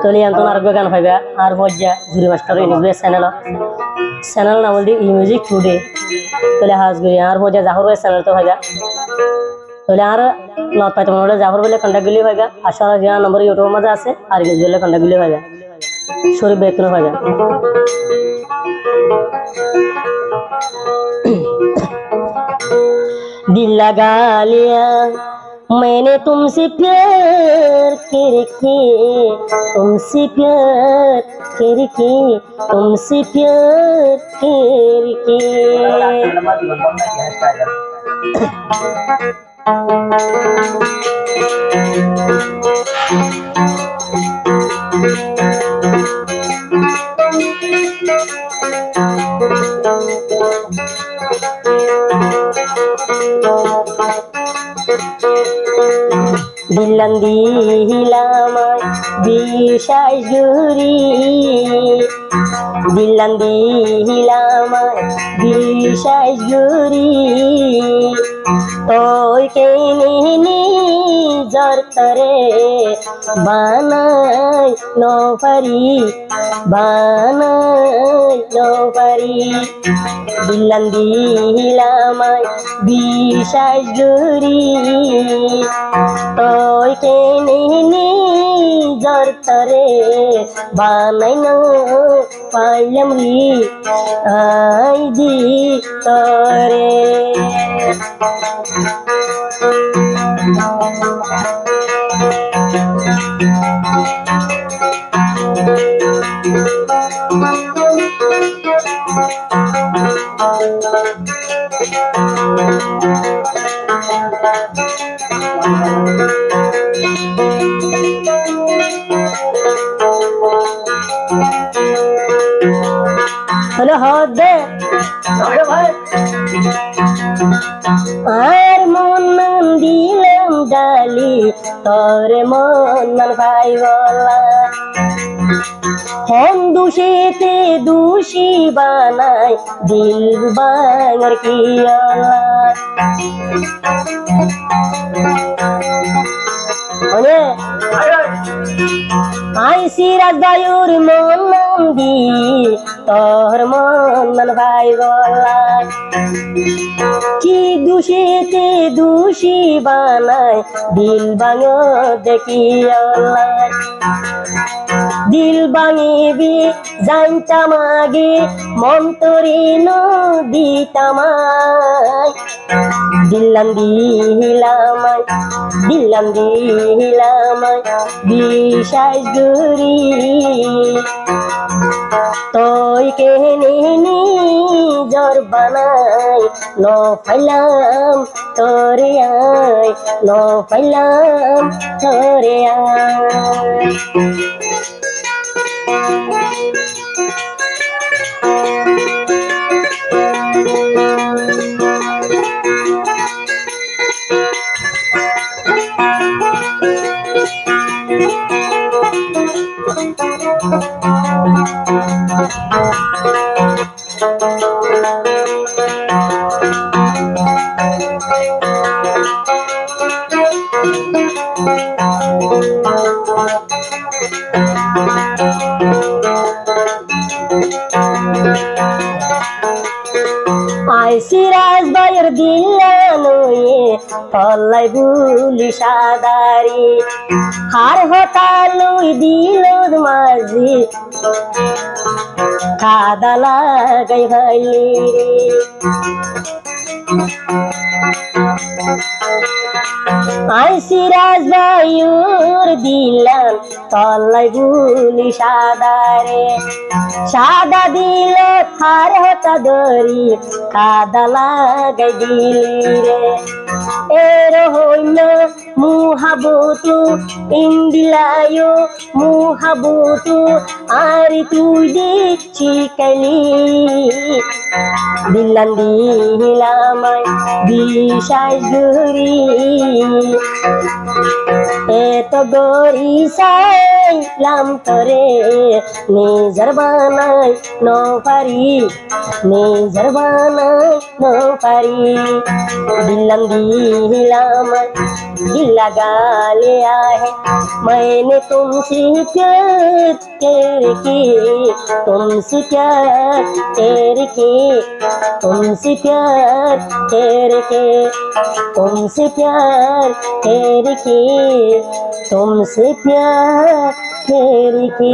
তলি আন্তন আর গান পাইবা আর মজ্জা জুরি মাস্টার ইউনিভার্স চ্যানেল নাম বলতে ই মিউজিক টুডে তলে হাজ গরি আর মজ্জা জাহর চ্যানেল তো পাইবা তলে আর নত পাইতে মনে জাহর বলে কন্টাক্ট গুলি পাইবা আশারা জিয়া নম্বর ইউটিউব মাঝে আছে আর ইংলিশ বলে কন্টাক্ট গুলি পাইবা শরীফ বেতন পাইবা दिल लगा लिया मैंने तुमसे प्यार करके तुमसे प्यार करके तुमसे प्यार करके দিলান্দিলামাই বিষাই জুরি দিলান্দিলামাই বিষাই জুরি তোই কেনে জর তরে বানাই নপারি বানাই নপারি দিলান্দিলামাই বিষাই জুরি তোই কেনে জর তরে বানাই ন পাইলাম রি আই দি তরে हेलो दे আর মন দিলাম ডালি তোরে মন ভাই বলা হম দোষীতে দোষী বানাই দিল বাঙার কি আই সিরাজ বায়ুর মন দি তোর মন ভাই বলা কি দোষীতে দোষী বানাই দিল বাঙ দেখি দিল ভাঙিবি জানতাম আগে মন্তরে নদীতামাই দিলাম দিলামাই বিশ্বাস গুরি তোই কেনে নিজর বানাই ন ফাইলাম তোরে আয় ন ফাইলাম তোরে আয় আই সিরাজ ভাইয়ের দিলানুয়ে পল্লাই বুলি সাদারি হার হতালুই দিল মাঝি কাদা লাগাই ভাইলি আই সিরাজ ভাইয়ের দিলাম পল্লাই বুলি সাদারে সাদা দিল হার হতা দরি কাদা লাগাই দিলি রে এর হইল মুহাবতু ইন্দিলায়ো মুহাবতু আর তুই দেখছি কালি দিলান্দিলামাই বিশ্বাস গুরি এত গরিসা চাইলাম তোরে নিজের বানাই নো পারি নিজের বানাই নো পারি दिलाम दिल लगा लिया है मैंने तुमसे प्यार करके तुमसे प्यार करके तुमसे प्यार करके तुमसे प्यार करके तुमसे प्यार करके